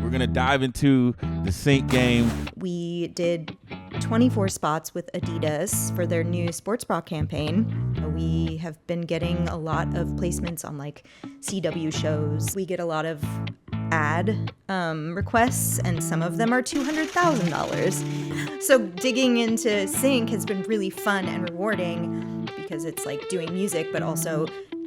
we're going to dive into the sync game. We did 24 spots with Adidas for their new sports bra campaign. We have been getting a lot of placements on like CW shows. We get a lot of ad requests, and some of them are $200,000. So digging into sync has been really fun and rewarding because it's like doing music, but also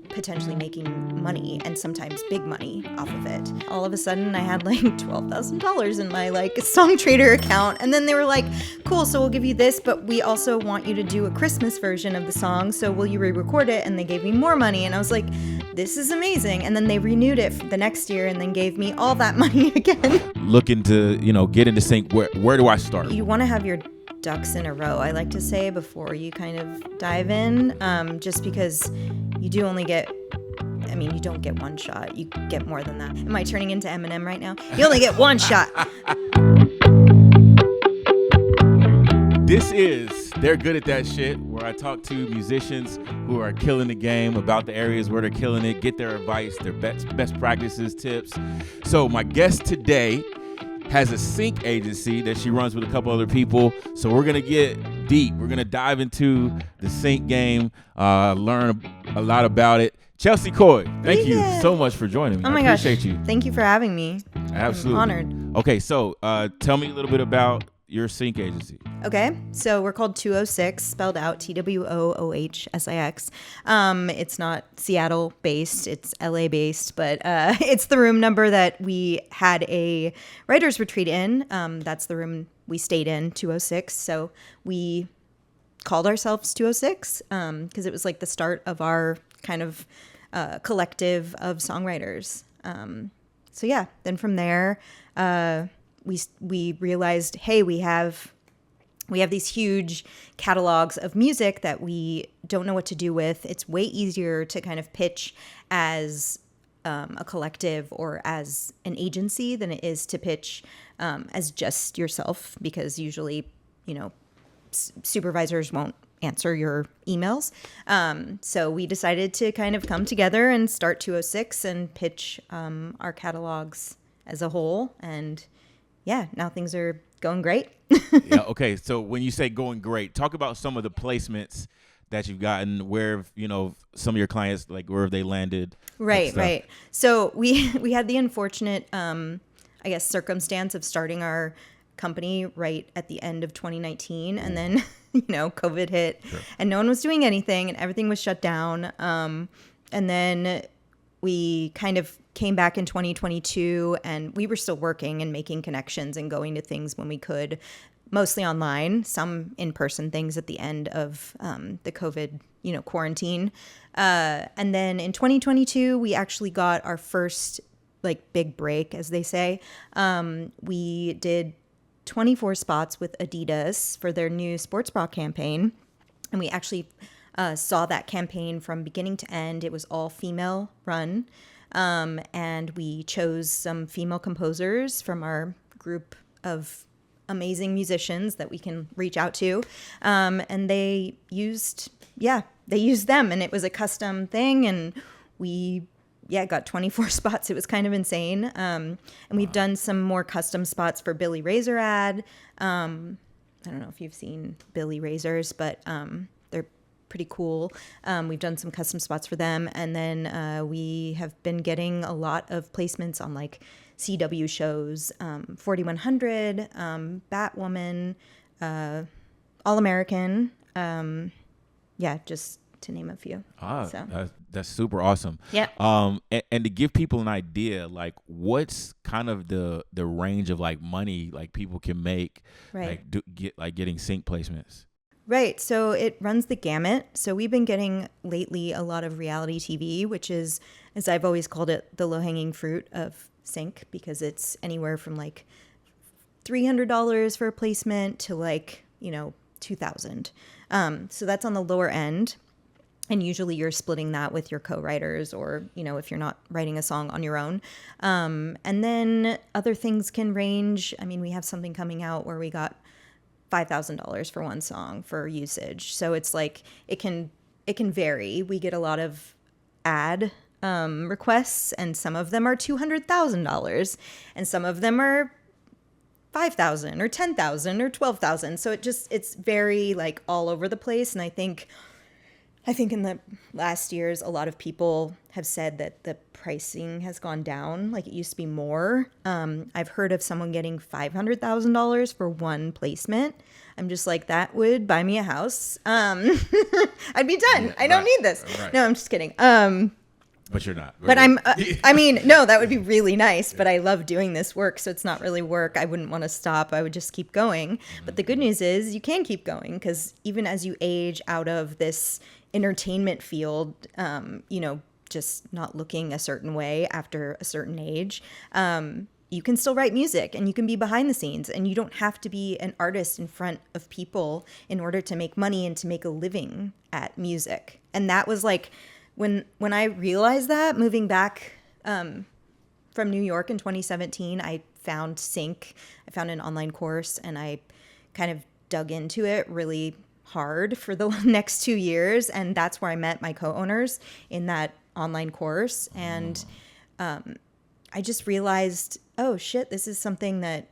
potentially making money, and sometimes big money off of it. All of a sudden I had like $12,000 in my like Song Trader account, and then they were like, cool, so we'll give you this, but we also want you to do a Christmas version of the song, so will you re-record it? And they gave me more money, and I was like, this is amazing. And then they renewed it for the next year and then gave me all that money again. Looking to, get into sync, where do I start? You want to have your ducks in a row, I like to say, before you kind of dive in, just because you do only get, you don't get one shot. You get more than that. Am I turning into Eminem right now? You only get one shot. This is They're Good at That Shit, where I talk to musicians who are killing the game about the areas where they're killing it, get their advice, their best practices, tips. So my guest today has a sync agency that she runs with a couple other people. So we're going to get deep. We're going to dive into the sync game, learn a lot about it. Chelsey Coy, thank you so much for joining me. Oh my gosh. I appreciate you. Thank you for having me. Absolutely. I'm honored. Okay, so tell me a little bit about your sync agency. Okay, so we're called TwoOhSix, spelled out TwoOhSix. It's not Seattle based, it's LA based, but it's the room number that we had a writer's retreat in. That's the room we stayed in, 206. So we called ourselves 206 because it was like the start of our kind of collective of songwriters. So yeah, then from there, we realized, hey, we have these huge catalogs of music that we don't know what to do with. It's way easier to kind of pitch as a collective or as an agency than it is to pitch as just yourself, because usually, supervisors won't answer your emails. So we decided to kind of come together and start 206 and pitch our catalogs as a whole. And yeah, now things are going great. Yeah. Okay. So when you say going great, talk about some of the placements that you've gotten, where, some of your clients, like where have they landed? Right. So we had the unfortunate, circumstance of starting our company right at the end of 2019. And then, COVID hit. Sure. And no one was doing anything and everything was shut down. And then we kind of came back in 2022, and we were still working and making connections and going to things when we could, mostly online, some in-person things at the end of the COVID, quarantine. And then in 2022, we actually got our first big break, as they say. We did 24 spots with Adidas for their new sports bra campaign. And we actually saw that campaign from beginning to end. It was all female run. And we chose some female composers from our group of amazing musicians that we can reach out to. And they used them, and it was a custom thing. And we, got 24 spots. It was kind of insane. And we've done some more custom spots for Billy Razor ad. I don't know if you've seen Billy Razors, but, they're pretty cool. We've done some custom spots for them. And then we have been getting a lot of placements on like CW shows, 4100, Batwoman, All American. Just to name a few. That's super awesome. Yeah. And to give people an idea, like what's kind of the range of like money like people can make, right, getting sync placements. Right. So it runs the gamut. So we've been getting lately a lot of reality TV, which is, as I've always called it, the low-hanging fruit of sync, because it's anywhere from like $300 for a placement to like, $2,000. So that's on the lower end. And usually you're splitting that with your co-writers, or, if you're not writing a song on your own. And then other things can range. We have something coming out where we got $5,000 for one song for usage. So it's like, it can vary. We get a lot of ad requests, and some of them are $200,000, and some of them are 5,000 or 10,000 or 12,000. So it's very like all over the place. And I think in the last years, a lot of people have said that the pricing has gone down. Like it used to be more. I've heard of someone getting $500,000 for one placement. I'm just like, that would buy me a house. I'd be done. Yeah, I don't need this. Right. No, I'm just kidding. But you're not. But I mean, no, that would be really nice, but I love doing this work, so it's not really work. I wouldn't want to stop. I would just keep going. But the good news is you can keep going, because even as you age out of this entertainment field, just not looking a certain way after a certain age, you can still write music and you can be behind the scenes, and you don't have to be an artist in front of people in order to make money and to make a living at music. And that was like, when I realized that, moving back from New York in 2017, I found Sync. I found an online course, and I kind of dug into it really hard for the next 2 years. And that's where I met my co-owners, in that online course. And I just realized, oh shit, this is something that,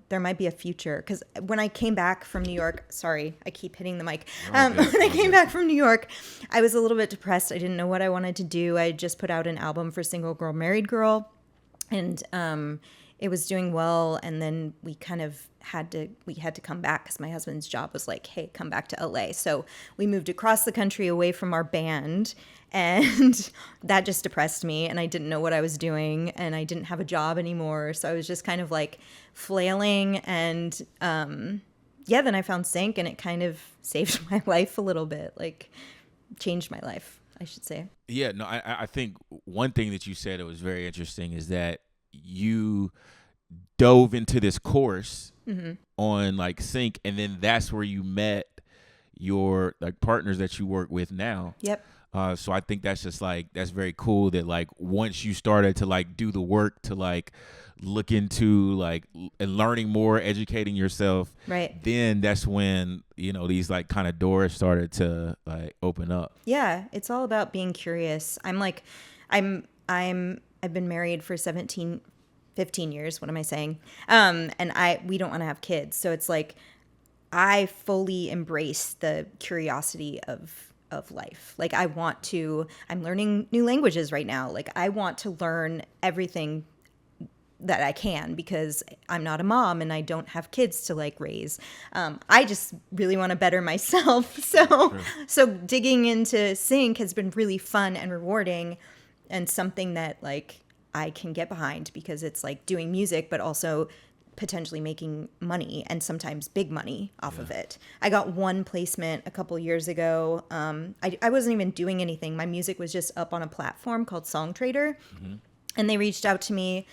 there might be a future. Because when I came back from New York, sorry, I keep hitting the mic. When I came back from New York, I was a little bit depressed. I didn't know what I wanted to do. I just put out an album for Single Girl, Married Girl. And it was doing well. And then we kind of had to come back, because my husband's job was like, hey, come back to LA. So we moved across the country away from our band. And that just depressed me, and I didn't know what I was doing, and I didn't have a job anymore. So I was just kind of like flailing, and then I found Sync, and it kind of saved my life a little bit, like changed my life, I should say. Yeah, no, I think one thing that you said that was very interesting is that you dove into this course on like Sync, and then that's where you met your like partners that you work with now. Yep. So I think that's just like, that's very cool that like once you started to like do the work to like look into like and learning more, educating yourself, right, then that's when, these like kind of doors started to like open up. Yeah, it's all about being curious. I've been married for 15 years. What am I saying? And we don't want to have kids. So it's like, I fully embrace the curiosity of life. Like I'm learning new languages right now. Like I want to learn everything that I can, because I'm not a mom and I don't have kids to like raise. I just really want to better myself. So digging into Sync has been really fun and rewarding, and something that like I can get behind, because it's like doing music, but also potentially making money, and sometimes big money off of it. I got one placement a couple years ago. I wasn't even doing anything. My music was just up on a platform called Song Trader, and they reached out to me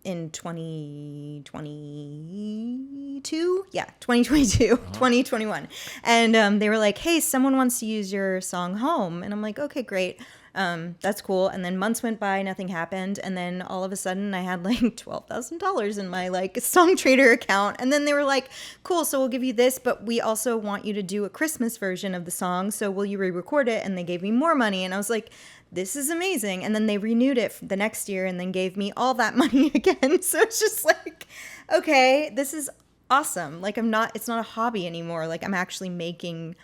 in 2022. Yeah, 2022, 2021. And they were like, hey, someone wants to use your song Home. And I'm like, okay, great. That's cool. And then months went by, nothing happened. And then all of a sudden I had like $12,000 in my like Song Trader account. And then they were like, cool, so we'll give you this, but we also want you to do a Christmas version of the song. So will you re-record it? And they gave me more money. And I was like, this is amazing. And then they renewed it the next year and then gave me all that money again. So it's just like, okay, this is awesome. Like it's not a hobby anymore. Like I'm actually making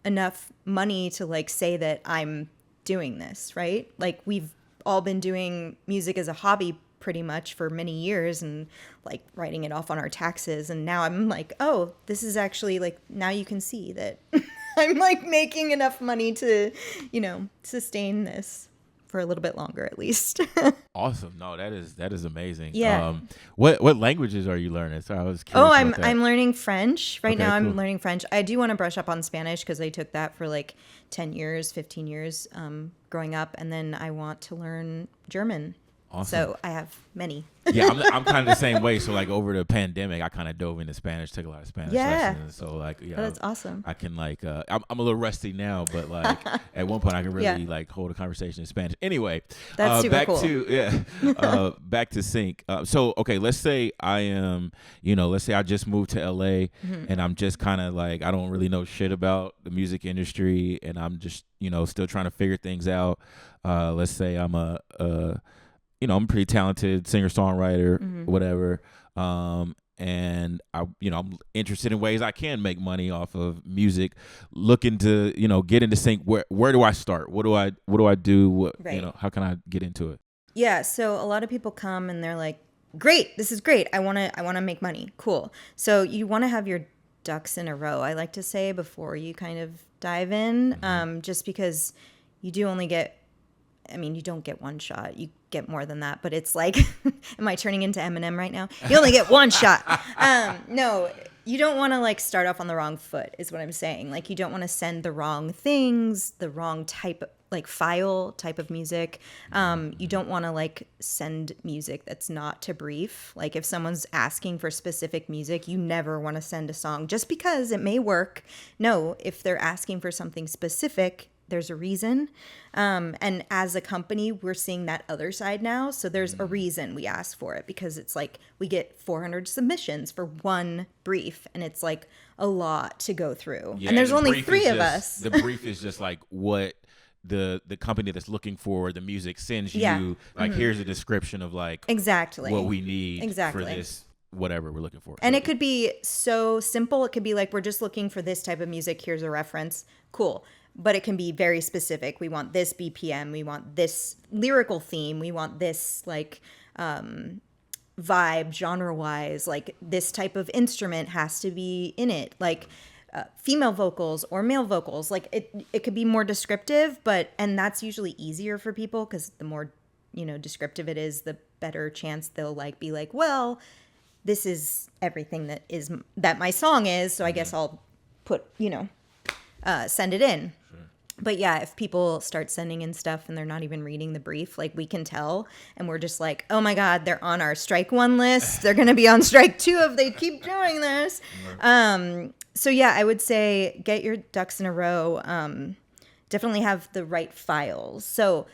enough money to like say that I'm doing this, right? Like we've all been doing music as a hobby pretty much for many years and like writing it off on our taxes. And now I'm like, oh, this is actually like, now you can see that I'm like making enough money to, sustain this for a little bit longer at least. Awesome. No, that is amazing. Yeah. What languages are you learning? So I was curious. Oh, about that. I'm learning French right now. Cool. I'm learning French. I do want to brush up on Spanish because I took that for like 10 years, 15 years growing up. And then I want to learn German. Awesome. So I have many. Yeah, I'm kind of the same way. So like over the pandemic, I kind of dove into Spanish, took a lot of Spanish lessons. So like, yeah, that's awesome. I can like, I'm a little rusty now, but like at one point I can really like hold a conversation in Spanish. Anyway, that's super back cool. to back to sync. So okay, let's say I am, let's say I just moved to LA and I'm just kind of like, I don't really know shit about the music industry and I'm just, still trying to figure things out. Let's say I'm I'm a pretty talented singer-songwriter, whatever. And I'm interested in ways I can make money off of music, looking to, get into sync. Where do I start? What do I do? How can I get into it? Yeah. So a lot of people come and they're like, great, this is great. I want to make money. Cool. So you want to have your ducks in a row, I like to say, before you kind of dive in, just because you do only get, you don't get one shot. You get more than that. But it's like, am I turning into Eminem right now? You only get one shot. No, you don't want to like start off on the wrong foot is what I'm saying. Like you don't want to send the wrong things, the wrong type, like file type of music. You don't want to like send music that's not to brief. Like if someone's asking for specific music, you never want to send a song just because it may work. No, if they're asking for something specific, there's a reason. And as a company, we're seeing that other side now. So there's a reason we ask for it because it's like we get 400 submissions for one brief and it's like a lot to go through. Yeah, and there's only 3 of us. The brief is just like what the company that's looking for the music sends you. Like here's a description of like exactly what we need for this whatever we're looking for. And it could be so simple. It could be like, we're just looking for this type of music. Here's a reference. Cool. But it can be very specific. We want this BPM. We want this lyrical theme. We want this like vibe genre-wise. Like this type of instrument has to be in it. Like female vocals or male vocals. Like it could be more descriptive, and that's usually easier for people because the more, descriptive it is, the better chance they'll like be like, well, this is everything that my song is. So I guess I'll put, send it in. Sure. But yeah, if people start sending in stuff and they're not even reading the brief, like we can tell, and we're just like, oh my God, they're on our strike 1 list. They're going to be on strike 2 if they keep doing this. So yeah, I would say get your ducks in a row. Definitely have the right files. So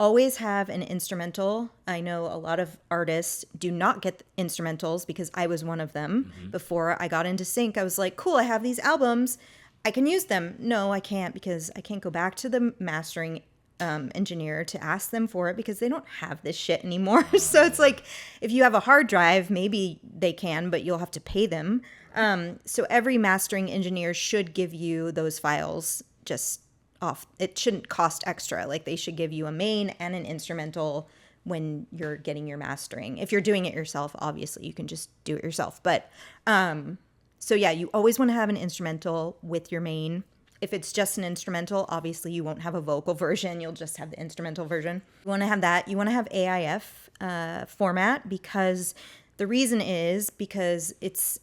always have an instrumental. I know a lot of artists do not get instrumentals because I was one of them. Before I got into sync, I was like, cool, I have these albums. I can use them. No, I can't because I can't go back to the mastering engineer to ask them for it because they don't have this shit anymore. So it's like, if you have a hard drive, maybe they can, but you'll have to pay them. So every mastering engineer should give you those files just off. It shouldn't cost extra. Like they should give you a main and an instrumental when you're getting your mastering. If you're doing it yourself, obviously you can just do it yourself. But so yeah, you always want to have an instrumental with your main. If it's just an instrumental, obviously you won't have a vocal version. You'll just have the instrumental version. You want to have that. You want to have AIF format because the reason is because it's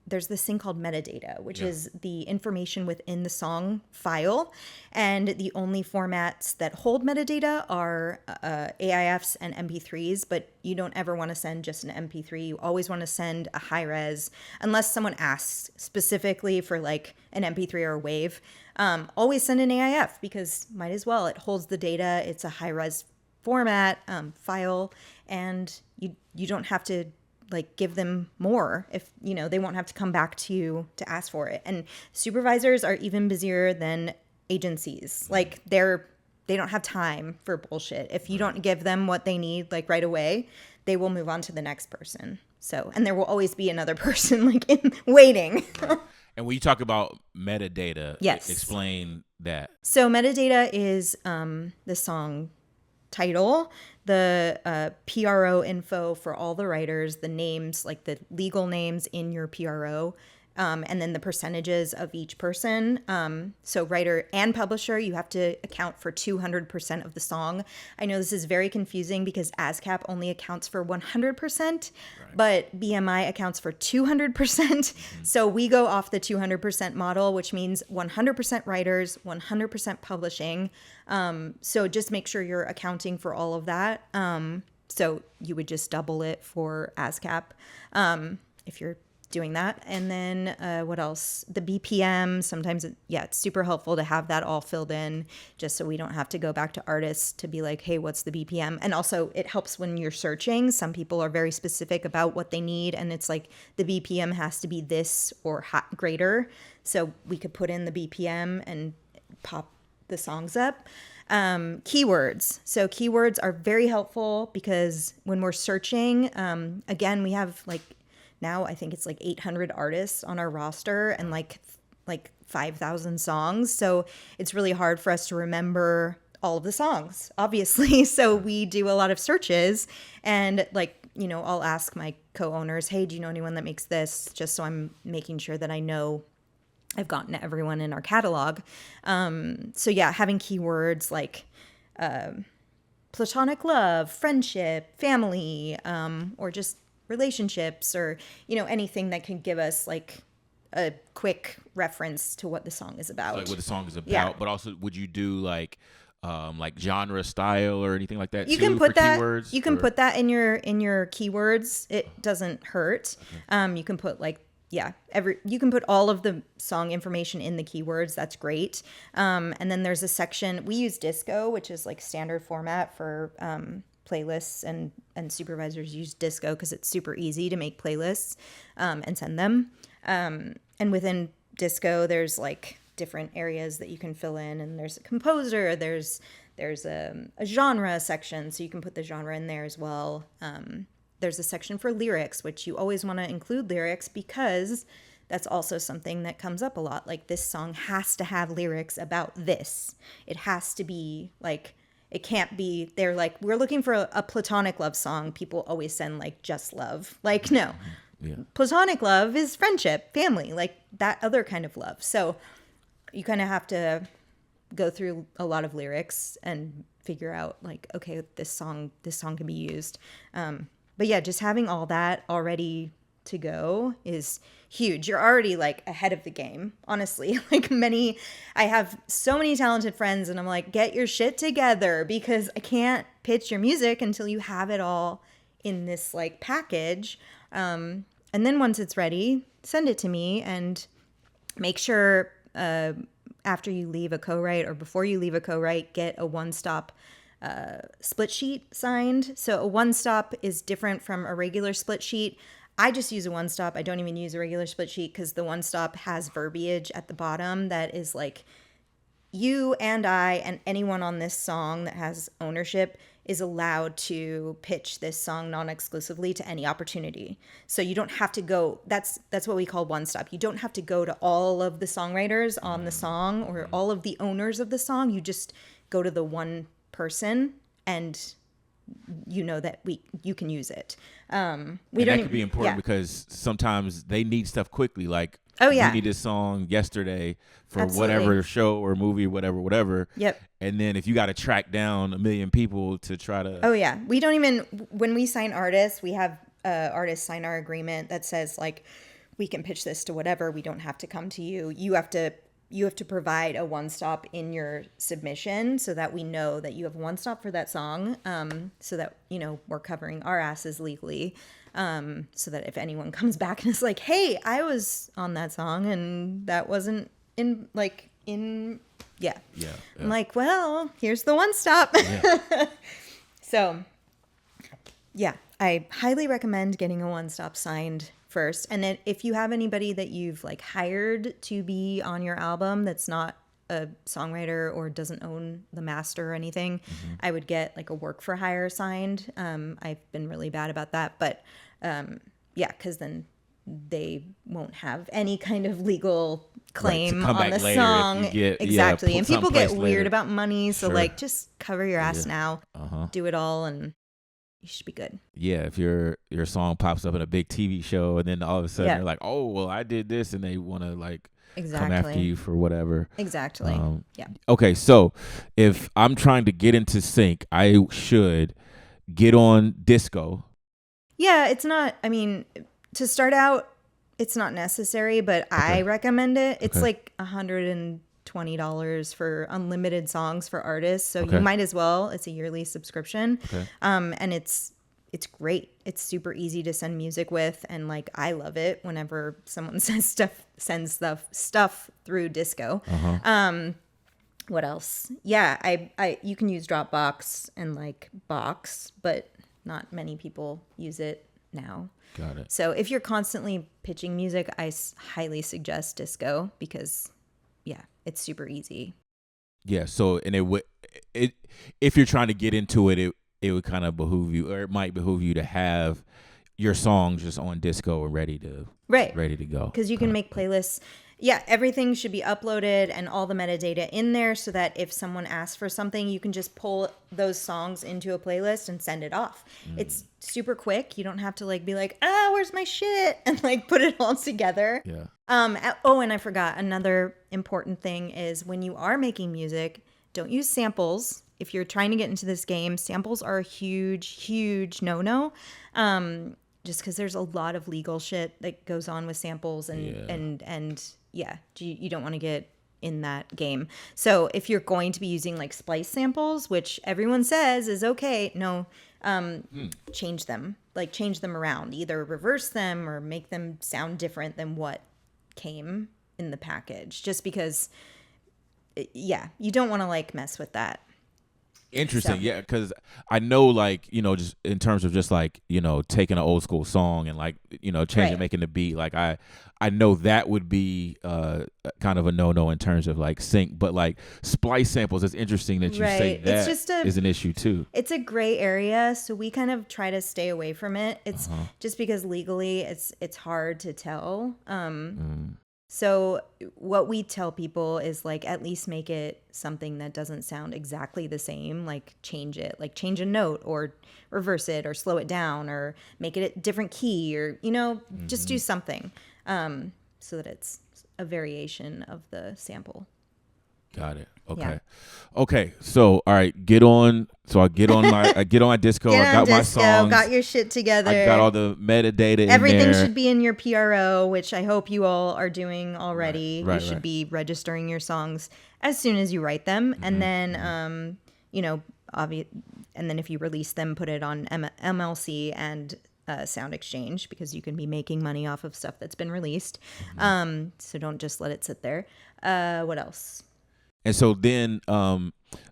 there's this thing called metadata, which is the information within the song file. And the only formats that hold metadata are AIFs and MP3s, but you don't ever want to send just an MP3. You always want to send a high res, unless someone asks specifically for like an MP3 or a WAV. Always send an AIF because might as well. It holds the data. It's a high res format file, and you don't have to like give them more if they won't have to come back to you to ask for it. And supervisors are even busier than agencies. Like they don't have time for bullshit. If you don't give them what they need like right away, they will move on to the next person. So, and there will always be another person like in waiting. And when you talk about metadata, yes, explain that. So metadata is the song title, the PRO info for all the writers, the names, like the legal names in your PRO, and then the percentages of each person. So writer and publisher, you have to account for 200% of the song. I know this is very confusing because ASCAP only accounts for 100%, but BMI accounts for 200%. So we go off the 200% model, which means 100% writers, 100% publishing. So just make sure you're accounting for all of that. So you would just double it for ASCAP if you're doing that. And then what else? The BPM, sometimes, it's super helpful to have that all filled in just so we don't have to go back to artists to be like, hey, what's the BPM? And also it helps when you're searching. Some people are very specific about what they need, and it's like the BPM has to be this or greater. So we could put in the BPM and pop the songs up. Keywords. So keywords are very helpful because when we're searching, again, we have like, now I think it's like 800 artists on our roster and like 5,000 songs. So it's really hard for us to remember all of the songs, obviously. So we do a lot of searches, and like, I'll ask my co-owners, hey, do you know anyone that makes this? Just so I'm making sure that I know I've gotten to everyone in our catalog. So yeah, having keywords like platonic love, friendship, family, or just relationships, or anything that can give us like a quick reference to what the song is about. Like what the song is about, but also would you do like genre, style, or anything like that? You can put that. Keywords, you can put that in your keywords. It doesn't hurt. You can put like you can put all of the song information in the keywords. That's great. And then there's a section, we use Disco, which is like standard format for playlists, and supervisors use Disco because it's super easy to make playlists and send them. And within Disco, there's like different areas that you can fill in, and there's a composer, there's a genre section, so you can put the genre in there as well. There's a section for lyrics, which you always want to include lyrics because that's also something that comes up a lot. Like, this song has to have lyrics about this. It has to be like, it can't be, they're like, we're looking for a platonic love song. People always send like just love. Like, no. Yeah. Platonic love is friendship, family, like that other kind of love. So you kind of have to go through a lot of lyrics and figure out like, okay, this song can be used. But yeah, just having all that already to go is huge. You're already like ahead of the game, honestly. Like, I have so many talented friends, and I'm like, get your shit together, because I can't pitch your music until you have it all in this like package. And then once it's ready, send it to me, and make sure after you leave a co-write or before you leave a co-write, get a one-stop split sheet signed. So a one-stop is different from a regular split sheet. I just use a one-stop. I don't even use a regular split sheet because the one-stop has verbiage at the bottom that is like, you and I and anyone on this song that has ownership is allowed to pitch this song non-exclusively to any opportunity. So you don't have to go, that's what we call one-stop. You don't have to go to all of the songwriters on the song or all of the owners of the song. You just go to the one person, and you know that you can use it. That could be important because sometimes they need stuff quickly. Like, we need this song yesterday for whatever show or movie, whatever. Yep. And then if you got to track down a million people to try to. Oh yeah, we don't even, when we sign artists, we have artists sign our agreement that says like, we can pitch this to whatever. We don't have to come to you. You have to provide a one-stop in your submission so that we know that you have one stop for that song, so that, we're covering our asses legally, so that if anyone comes back and is like, hey, I was on that song and that wasn't I'm like, well, here's the one stop. Yeah. So, yeah, I highly recommend getting a one-stop signed first. And then if you have anybody that you've like hired to be on your album that's not a songwriter or doesn't own the master or anything, I would get like a work for hire signed. I've been really bad about that, but because then they won't have any kind of legal claim on the song. Exactly. And people get weird about money, so like, just cover your ass now. Do it all. And you should be good. Yeah, if your song pops up in a big TV show and then all of a sudden Yeah. they're like, oh, well, I did this, and they want to like come after Exactly. you for whatever. Exactly. Yeah. Okay, so if I'm trying to get into sync, I should get on disco. Yeah, it's not, I mean, to start out, it's not necessary, but I recommend it. It's like $120 for unlimited songs for artists. So you might as well. It's a yearly subscription. Okay. And it's great. It's super easy to send music with, and like I love it whenever someone sends stuff through disco. What else? Yeah, I you can use Dropbox and like Box, but not many people use it now. Got it. So if you're constantly pitching music, I highly suggest disco because, yeah, it's super easy. Yeah. So, and if you're trying to get into it, it would kind of behoove you, or it might behoove you to have your songs just on disco and ready to go. Because you can make playlists. Yeah, everything should be uploaded and all the metadata in there so that if someone asks for something, you can just pull those songs into a playlist and send it off. It's super quick. You don't have to like be like, where's my shit? And like put it all together. Yeah. And I forgot another important thing is when you are making music, don't use samples. If you're trying to get into this game, samples are a huge no-no. Just because there's a lot of legal shit that goes on with samples and you don't want to get in that game. So if you're going to be using like Splice samples, which everyone says is okay, no, change them. Like change them around. Either reverse them or make them sound different than what came in the package. Just because, you don't want to like mess with that. Interesting. Yeah, because I know, like, just in terms of just like, taking an old school song and like, changing, making the beat, like I know that would be kind of a no in terms of like sync, but like Splice samples, it's interesting that you say that is an issue too. It's a gray area, so we kind of try to stay away from it. It's just because legally it's hard to tell. So what we tell people is like at least make it something that doesn't sound exactly the same, like change it, like change a note or reverse it or slow it down or make it a different key or, just do something so that it's a variation of the sample. Got it. Okay. Yeah. Okay. So, all right, get on. So I get on my disco. I got my songs. Got your shit together. I got all the metadata. Everything should be in your PRO, which I hope you all are doing already. You should be registering your songs as soon as you write them, and then, and then if you release them, put it on MLC and Sound Exchange because you can be making money off of stuff that's been released. So don't just let it sit there. What else? And so then,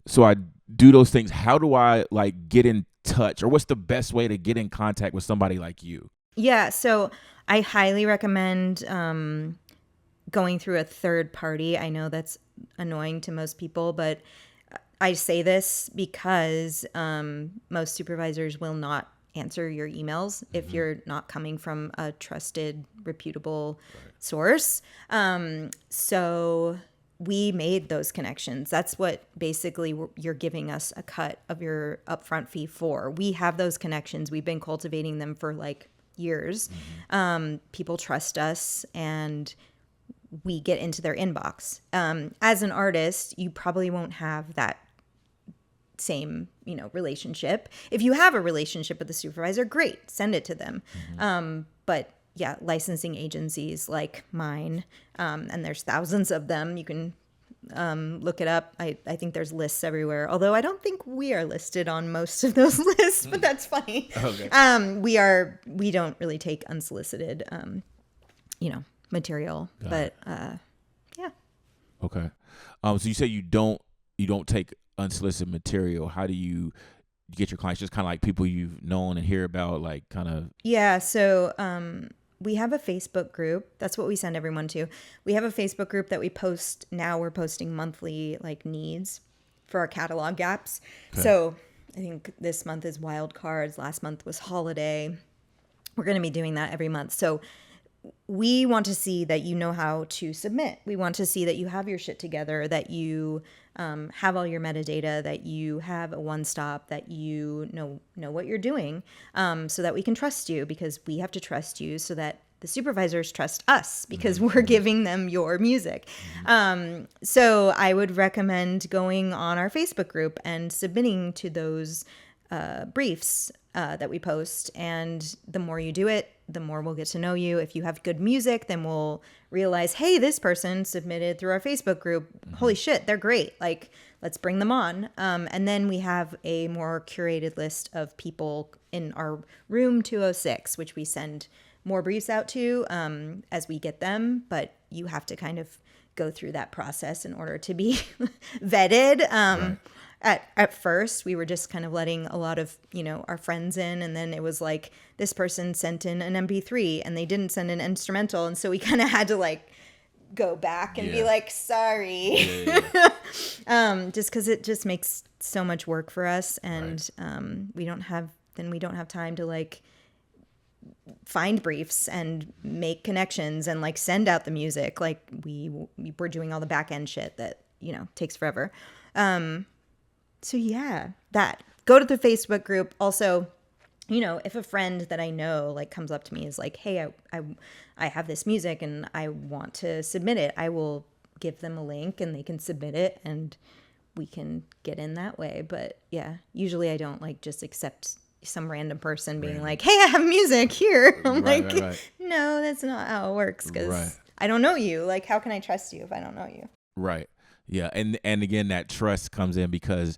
so I do those things. How do I like get in touch, or what's the best way to get in contact with somebody like you? Yeah, so I highly recommend going through a third party. I know that's annoying to most people, but I say this because most supervisors will not answer your emails if you're not coming from a trusted, reputable source. So we made those connections. That's what basically you're giving us a cut of your upfront fee for. We have those connections. We've been cultivating them for like years. People trust us and we get into their inbox. As an artist, you probably won't have that same, relationship. If you have a relationship with the supervisor, great, send it to them. But yeah, licensing agencies like mine, and there's thousands of them. You can look it up. I think there's lists everywhere, although I don't think we are listed on most of those lists, but that's funny. Okay. We don't really take unsolicited, material, but yeah. Okay. So you say you don't take unsolicited material. How do you get your clients? Just kind of like people you've known and hear about, like kind of. Yeah. So, we have a Facebook group. That's what we send everyone to. We have a Facebook group that we post. Now we're posting monthly like needs for our catalog gaps. Okay. So I think this month is wild cards. Last month was holiday. We're going to be doing that every month. So we want to see that you know how to submit. We want to see that you have your shit together, that you have all your metadata, that you have a one-stop, that you know what you're doing, so that we can trust you, because we have to trust you so that the supervisors trust us, because we're giving them your music. So I would recommend going on our Facebook group and submitting to those briefs that we post. And the more you do it, the more we'll get to know you. If you have good music, then we'll realize, hey, this person submitted through our Facebook group. Holy shit, they're great. Like, let's bring them on. And then we have a more curated list of people in our room 206, which we send more briefs out to as we get them. But you have to kind of go through that process in order to be vetted. Right. At first, we were just kind of letting a lot of, our friends in. And then it was like, this person sent in an MP3 and they didn't send an instrumental. And so we kind of had to like go back and be like, sorry. Just because it just makes so much work for us. And we don't have time to like find briefs and make connections and like send out the music. Like we're doing all the back end shit that, takes forever. So yeah, that. Go to the Facebook group. Also, if a friend that I know like comes up to me is like, hey, I have this music and I want to submit it, I will give them a link and they can submit it and we can get in that way. But yeah, usually I don't like just accept some random person being like, hey, I have music here. I'm right. No, that's not how it works, because I don't know you. Like, how can I trust you if I don't know you? Right. Yeah. And again, that trust comes in because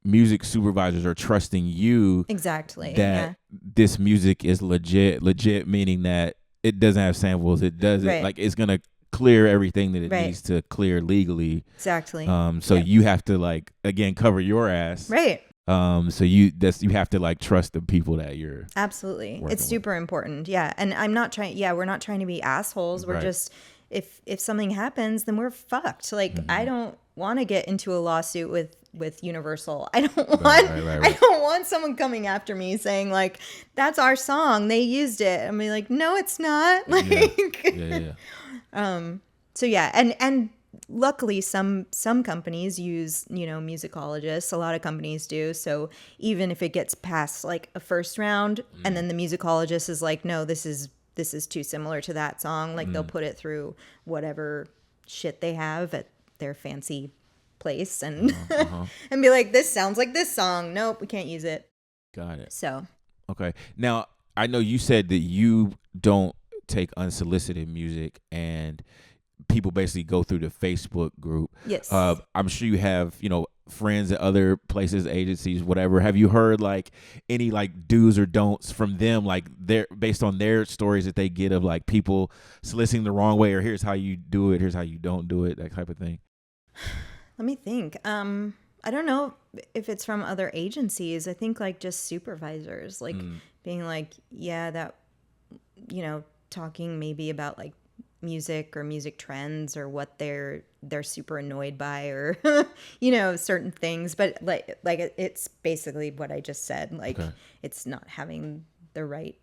music supervisors are trusting you. Exactly. That this music is legit meaning that it doesn't have samples. It doesn't like it's going to clear everything that it needs to clear legally. Exactly. So you have to like, again, cover your ass. Right. So you have to like trust the people that you're absolutely. It's super important. Yeah. And we're not trying to be assholes. We're just, if something happens, then we're fucked. Like, I don't want to get into a lawsuit with Universal. I don't want I don't want someone coming after me saying like, that's our song, they used it. I mean, like, no, it's not. Like so yeah, and luckily some companies use, musicologists. A lot of companies do. So even if it gets past like a first round and then the musicologist is like, no, this is too similar to that song, like they'll put it through whatever shit they have at their fancy place and and be like, this sounds like this song. Nope, we can't use it. Got it. So okay. Now I know you said that you don't take unsolicited music and people basically go through the Facebook group. Yes. I'm sure you have, friends at other places, agencies, whatever. Have you heard like any like do's or don'ts from them, like they're based on their stories that they get of like people soliciting the wrong way, or here's how you do it, here's how you don't do it, that type of thing? Let me think. I don't know if it's from other agencies. I think like just supervisors, like being like, yeah, that, talking maybe about like music or music trends or what they're super annoyed by, or certain things. But like it's basically what I just said. Like it's not having the right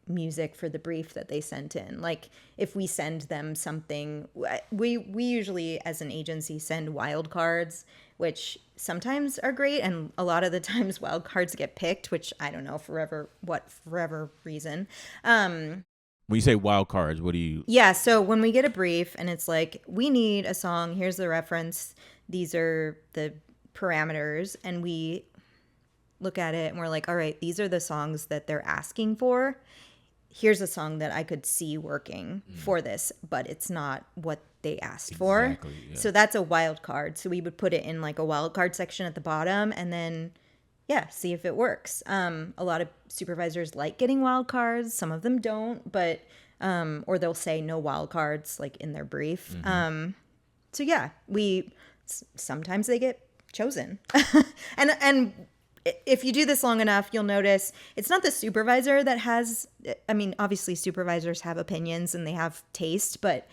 music for the brief that they sent in. Like if we send them something, we usually as an agency send wild cards, which sometimes are great, and a lot of the times wild cards get picked, which I don't know for whatever reason. When you say wild cards, what do you... Yeah, so when we get a brief and it's like, we need a song, here's the reference, these are the parameters, and we look at it and we're like, all right, these are the songs that they're asking for. Here's a song that I could see working for this, but it's not what they asked for. Yeah. So that's a wild card. So we would put it in like a wild card section at the bottom and then... yeah, see if it works. A lot of supervisors like getting wild cards. Some of them don't, but or they'll say no wild cards like in their brief. So yeah, sometimes they get chosen. and if you do this long enough, you'll notice it's not the supervisor that has. I mean, obviously supervisors have opinions and they have taste, but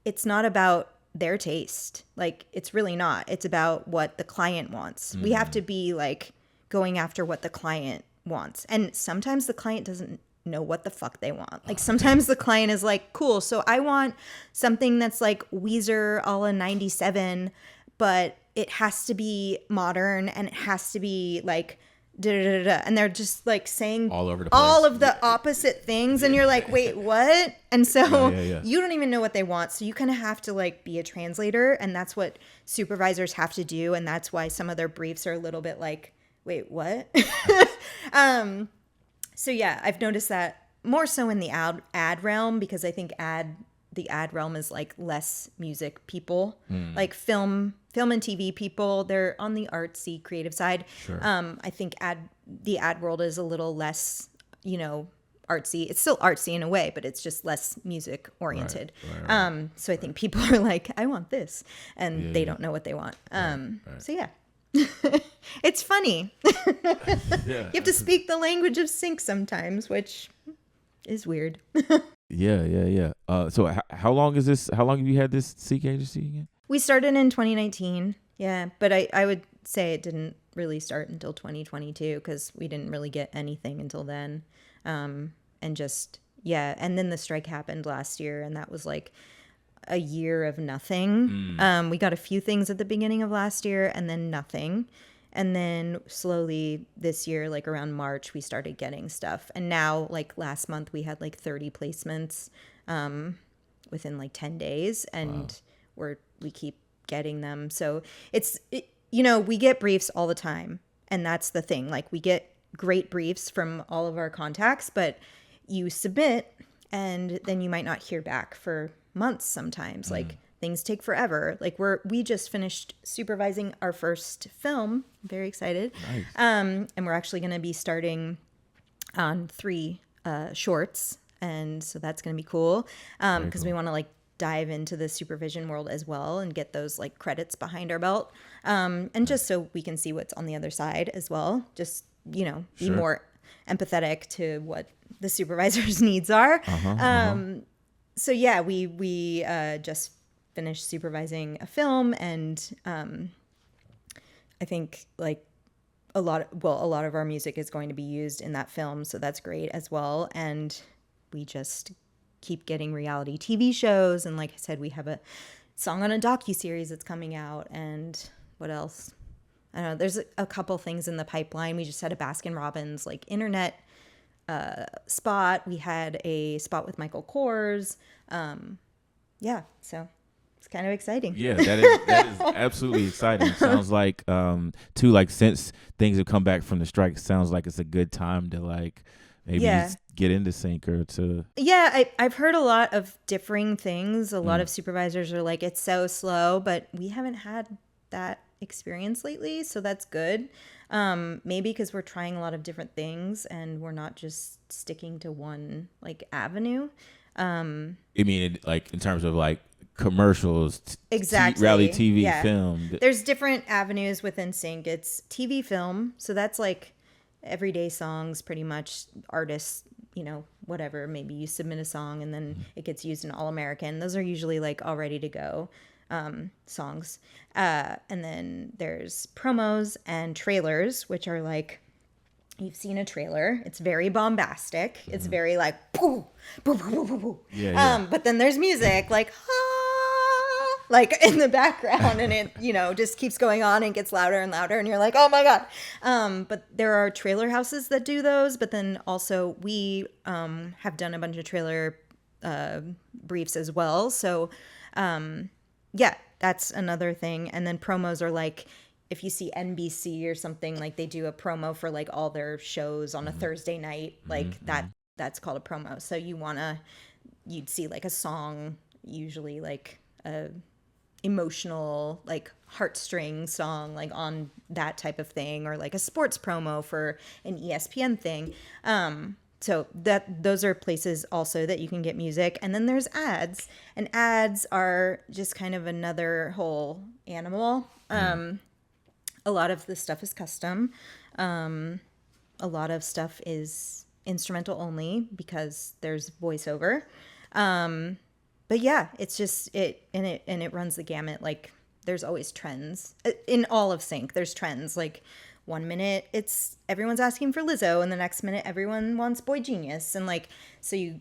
it's not about their taste. Like it's really not. It's about what the client wants. We have to be like going after what the client wants. And sometimes the client doesn't know what the fuck they want. Like sometimes the client is like, cool, so I want something that's like Weezer a la 97, but it has to be modern and it has to be like da da da da. And they're just like saying all over the place, all of the opposite things. And you're like, wait, what? And so you don't even know what they want. So you kind of have to like be a translator. And that's what supervisors have to do. And that's why some of their briefs are a little bit like, wait, what? So yeah, I've noticed that more so in the ad realm, because I think the ad realm is like less music people, like film and TV people. They're on the artsy creative side. Sure. I think the ad world is a little less, artsy. It's still artsy in a way, but it's just less music oriented. Right. So I think people are like, I want this, and they don't know what they want. So yeah. It's funny. You have to speak the language of sync sometimes, which is weird. Yeah. So how long have you had this sync agency again? We started in 2019. Yeah, but I would say it didn't really start until 2022 because we didn't really get anything until then. And then the strike happened last year, and that was like a year of nothing. We got a few things at the beginning of last year and then nothing. And then slowly this year, like around March, we started getting stuff. And now, like last month, we had like 30 placements within like 10 days. And we keep getting them. So we get briefs all the time. And that's the thing. Like we get great briefs from all of our contacts, but you submit and then you might not hear back for months sometimes. Like things take forever. Like we just finished supervising our first film. I'm very excited. Nice. And we're actually going to be starting on 3 shorts, and so that's going to be cool because we want to like dive into the supervision world as well and get those like credits behind our belt, and just so we can see what's on the other side as well. Just be more empathetic to what the supervisor's needs are. So yeah, we just finished supervising a film, and I think like a lot of our music is going to be used in that film, so that's great as well. And we just keep getting reality TV shows, and like I said, we have a song on a docuseries that's coming out, and what else? I don't know. There's a couple things in the pipeline. We just had a Baskin Robbins like internet spot. We had a spot with Michael Kors. So it's kind of exciting. Yeah, that is absolutely exciting. Sounds like too, like since things have come back from the strike, sounds like it's a good time to like maybe get into sync or to. Yeah, I've heard a lot of differing things. A lot of supervisors are like, it's so slow, but we haven't had that experience lately, so that's good. Maybe because we're trying a lot of different things and we're not just sticking to one like avenue. I mean, like in terms of like commercials, exactly, reality TV, film. There's different avenues within sync. It's TV, film, so that's like everyday songs, pretty much. Artists, whatever. Maybe you submit a song and then it gets used in All American. Those are usually like all ready to go songs. And then there's promos and trailers, which are like, you've seen a trailer. It's very bombastic. It's very like, poo, poo, poo, poo, poo, poo. Yeah. But then there's music like, like in the background, and it, just keeps going on and gets louder and louder, and you're like, oh my God. But there are trailer houses that do those, but then also we have done a bunch of trailer briefs as well. So that's another thing. And then promos are like, if you see NBC or something, like they do a promo for like all their shows on a Thursday night, like that's called a promo. So you'd see like a song, usually like a emotional, like heartstring song, like on that type of thing, or like a sports promo for an ESPN thing. So those are places also that you can get music. And then there's ads, and ads are just kind of another whole animal. A lot of the stuff is custom. A lot of stuff is instrumental only because there's voiceover. But yeah, it's just it runs the gamut. Like there's always trends in all of sync. There's trends. Like one minute everyone's asking for Lizzo, and the next minute everyone wants Boy Genius, and like, so you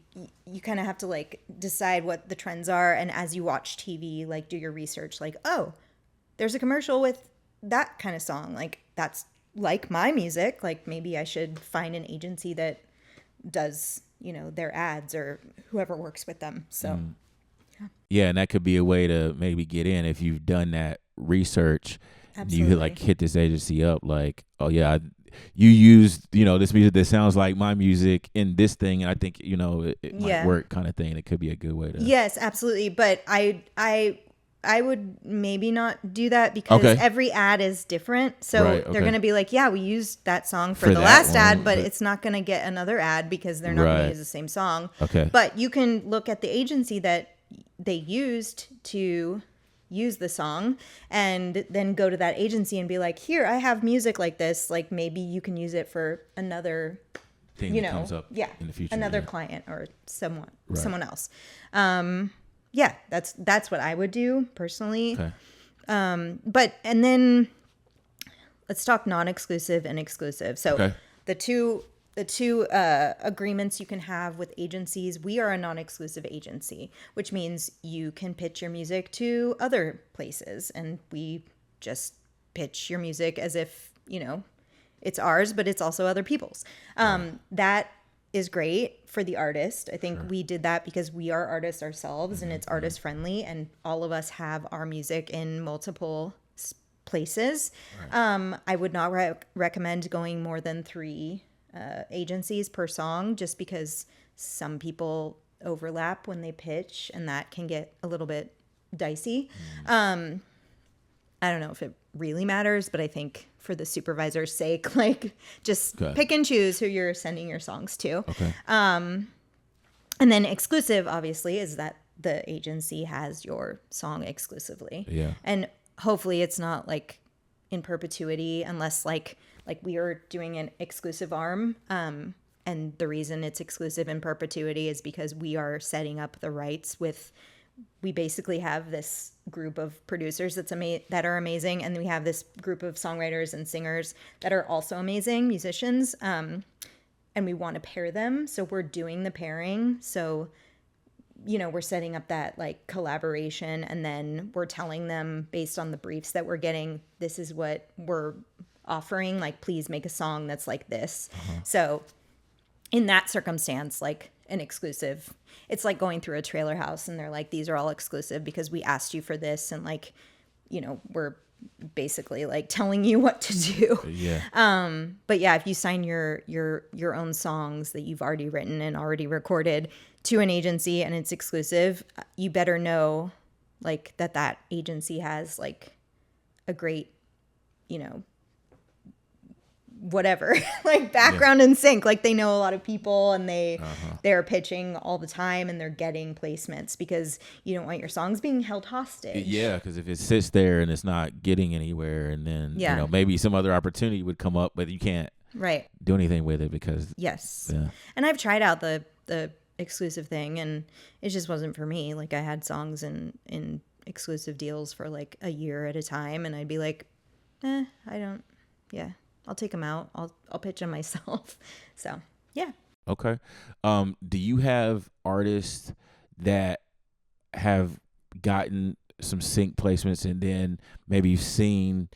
kind of have to like decide what the trends are, and as you watch TV, like do your research, like, oh, there's a commercial with that kind of song, like that's like my music, like maybe I should find an agency that does, you know, their ads or whoever works with them. So yeah, and that could be a way to maybe get in if you've done that research. Absolutely. You like hit this agency up like, oh yeah, you used, you know, this music that sounds like my music in this thing, and I think, you know, it might work, kind of thing. It could be a good way to. Yes, absolutely. But I would maybe not do that because every ad is different. So they're going to be like, yeah, we used that song for the last ad, but it's not going to get another ad because they're not going to use the same song. Okay. But you can look at the agency that they used to use the song and then go to that agency and be like, here, I have music like this. Like maybe you can use it for another thing that comes up in the future. Another client or someone else. Yeah, that's what I would do personally. Okay. But and then let's talk non-exclusive and exclusive. So the two agreements you can have with agencies. We are a non-exclusive agency, which means you can pitch your music to other places, and we just pitch your music as if, you know, it's ours, but it's also other people's. That is great for the artist. I think we did that because we are artists ourselves, and it's artist friendly, and all of us have our music in multiple places. I would not recommend going more than 3 agencies per song, just because some people overlap when they pitch, and that can get a little bit dicey. I don't know if it really matters, but I think for the supervisor's sake, like just pick and choose who you're sending your songs to. And then exclusive, obviously, is that the agency has your song exclusively. And hopefully it's not like in perpetuity, unless like we are doing an exclusive arm. And the reason it's exclusive in perpetuity is because we are setting up the rights with, we basically have this group of producers that are amazing. And we have this group of songwriters and singers that are also amazing musicians. And we want to pair them. So we're doing the pairing. So, you know, we're setting up that like collaboration, and then we're telling them based on the briefs that we're getting, this is what we're offering, like please make a song that's like this. So in that circumstance, like an exclusive, it's like going through a trailer house and they're like, these are all exclusive because we asked you for this, and like, you know, we're basically like telling you what to do. But yeah, if you sign your own songs that you've already written and already recorded to an agency and it's exclusive, you better know like that agency has like a great, you know, whatever, like background in sync, like they know a lot of people, and they're pitching all the time, and they're getting placements, because you don't want your songs being held hostage. Because if it sits there and it's not getting anywhere, and then you know, maybe some other opportunity would come up, but you can't do anything with it because and I've tried out the exclusive thing, and it just wasn't for me. Like I had songs in exclusive deals for like a year at a time, and I'd be like, I don't, I'll take them out. I'll pitch them myself. So, yeah. Okay. Do you have artists that have gotten some sync placements, and then maybe you've seen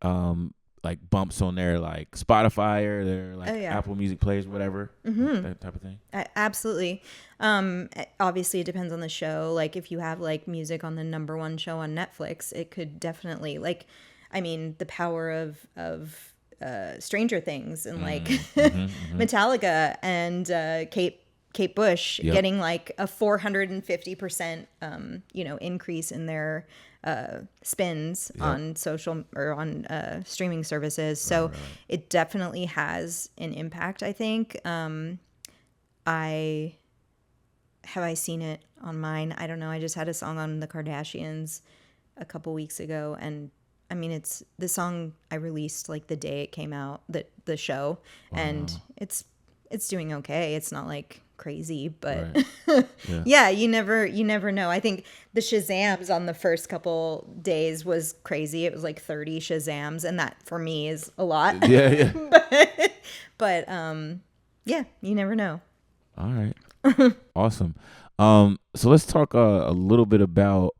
like bumps on their like Spotify or their like Apple Music plays, whatever, that type of thing? Absolutely. Obviously it depends on the show. Like if you have like music on the #1 show on Netflix, it could definitely, like, I mean, the power of Stranger Things and like Metallica and Kate Bush getting like a 450% you know, increase in their spins on social or on streaming services. So it definitely has an impact, I think. I seen it on mine? I don't know. I just had a song on the Kardashians a couple weeks ago, and I mean, it's the song I released like the day it came out, the show, and it's it's doing okay. It's not like crazy, but Right. yeah, you never know. I think the Shazams on the first couple days was crazy. It was like 30 Shazams, and that for me is a lot. Yeah. but yeah, you never know. All right. Awesome. So let's talk a little bit about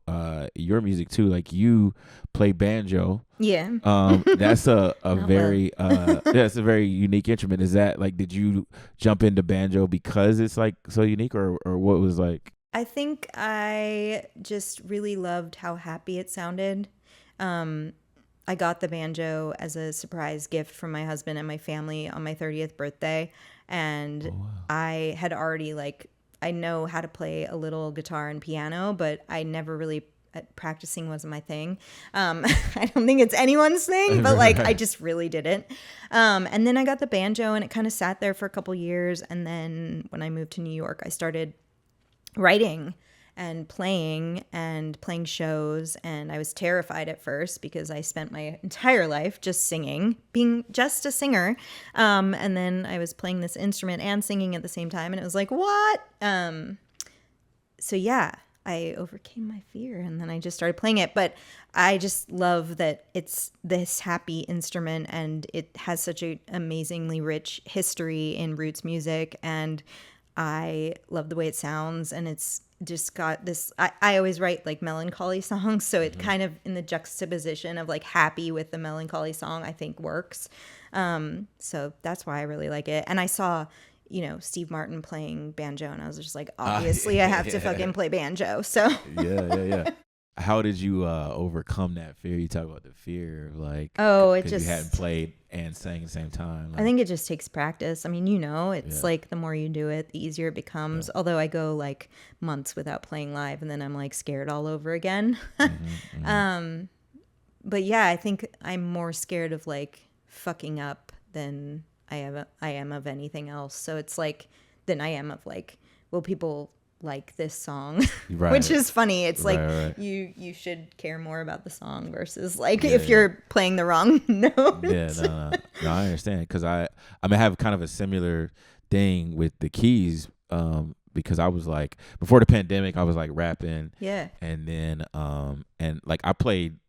your music too. Like you play banjo. Yeah. That's a Not very that's a very unique instrument. Is that like, did you jump into banjo because it's like so unique, or what was like? I think I just really loved how happy it sounded. I got the banjo as a surprise gift from my husband and my family on my 30th birthday. And I had already I know how to play a little guitar and piano, but I never really, practicing wasn't my thing. I don't think it's anyone's thing, but I just really didn't. And then I got the banjo and it kind of sat there for a couple years. And then when I moved to New York, I started writing and playing shows, and I was terrified at first because I spent my entire life just singing, being just a singer, and then I was playing this instrument and singing at the same time, and it was like, what? So yeah, I overcame my fear, and then I just started playing it. But I just love that it's this happy instrument, and it has such an amazingly rich history in roots music, and I love the way it sounds, and it's just got this, I always write like melancholy songs, so it kind of in the juxtaposition of like happy with the melancholy song, I think works. So that's why I really like it. And I saw, Steve Martin playing banjo, and I was just like, obviously I have to fucking play banjo. So Yeah. How did you overcome that fear? You talk about the fear of like, it just, you hadn't played and sang at the same time. I think it just takes practice. I mean, it's like the more you do it, the easier it becomes. Although I go like months without playing live, and then I'm like scared all over again. But yeah, I think I'm more scared of like fucking up than I am of anything else. So it's like, than I am of like, will people like this song? Right. Which is funny. It's like right. You should care more about the song versus like if you're playing the wrong notes. No, I understand, because I have kind of a similar thing with the keys, because I was like, before the pandemic I was like rapping, and then and like I played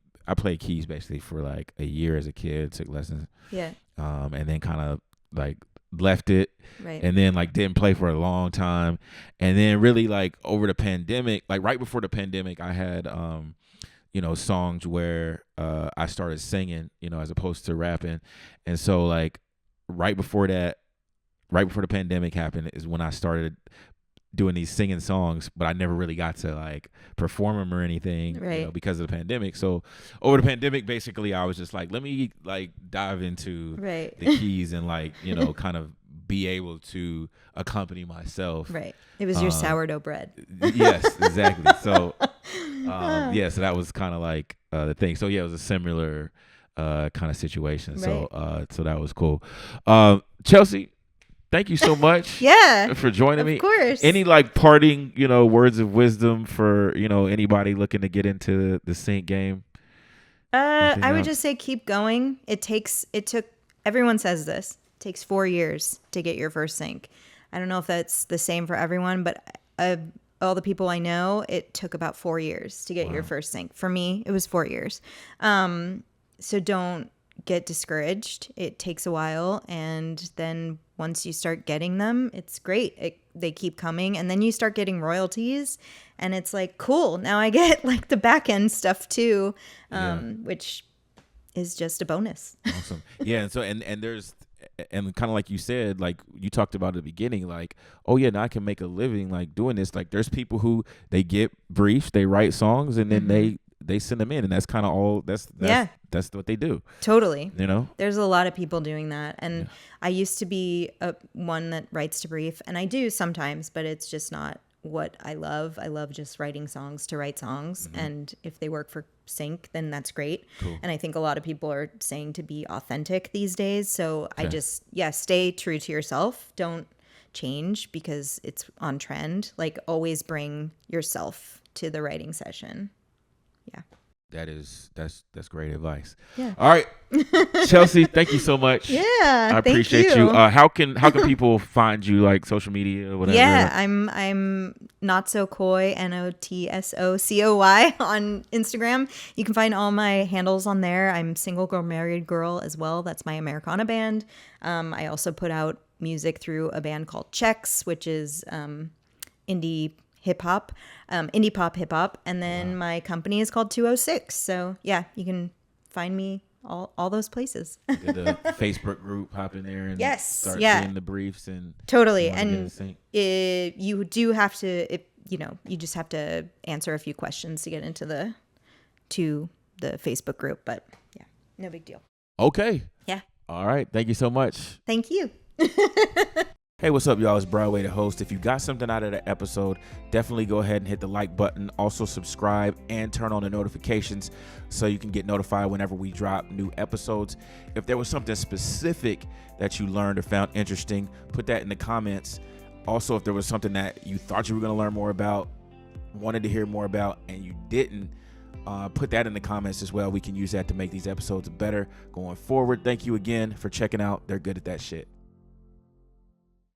keys basically for like a year as a kid, took lessons, and then kind of like left it, and then like didn't play for a long time, and then really like over the pandemic, like right before the pandemic, I had songs where I started singing, as opposed to rapping, and so like right before the pandemic happened is when I started doing these singing songs, but I never really got to like perform them or anything, because of the pandemic. So over the pandemic, basically, I was just like, let me like dive into the keys and like, kind of be able to accompany myself. Right. It was your sourdough bread. Yes, exactly. So, so that was kind of like the thing. So yeah, it was a similar kind of situation. Right. So that was cool. Chelsey, thank you so much for joining me. Of course. Any like parting, words of wisdom for, anybody looking to get into the sync game? I would just say keep going. Everyone says this, it takes 4 years to get your first sync. I don't know if that's the same for everyone, but all the people I know, it took about 4 years to get your first sync. For me, it was 4 years. So don't get discouraged. It takes a while, and then once you start getting them, it's great. They keep coming, and then you start getting royalties, and it's like, cool, now I get like the back end stuff too, which is just a bonus. Awesome. Yeah. And so and there's, and kind of like you said, like you talked about at the beginning, like, oh yeah, now I can make a living like doing this. Like there's people who they get briefs, they write songs, and then they send them in, and that's kind of all. That's what they do. Totally. There's a lot of people doing that, and I used to be one that writes to brief, and I do sometimes, but it's just not what I love. I love just writing songs to write songs, and if they work for sync, then that's great. Cool. And I think a lot of people are saying to be authentic these days. So I just stay true to yourself. Don't change because it's on trend. Like always bring yourself to the writing session. Yeah. That's great advice. Yeah. All right, Chelsey, thank you so much. Yeah, I appreciate you. How can people find you, like social media or whatever? Yeah, I'm Not So Coy, NOTSOCOY on Instagram. You can find all my handles on there. I'm Single Girl Married Girl as well. That's my Americana band. I also put out music through a band called Chex, which is indie hip-hop, indie pop hip-hop, and then my company is called 2OhSix. So yeah, you can find me all those places. Get a Facebook group, hop in there and start seeing the briefs and totally. And you do have to, you just have to answer a few questions to get into the Facebook group, but yeah, no big deal. Okay. Yeah. All right. Thank you so much. Thank you. Hey, what's up, y'all? It's Broadway, the host. If you got something out of the episode, definitely go ahead and hit the like button. Also subscribe and turn on the notifications so you can get notified whenever we drop new episodes. If there was something specific that you learned or found interesting, put that in the comments. Also, if there was something that you thought you were going to learn more about, wanted to hear more about, and you didn't, put that in the comments as well. We can use that to make these episodes better going forward. Thank you again for checking out They're Good at That Shit.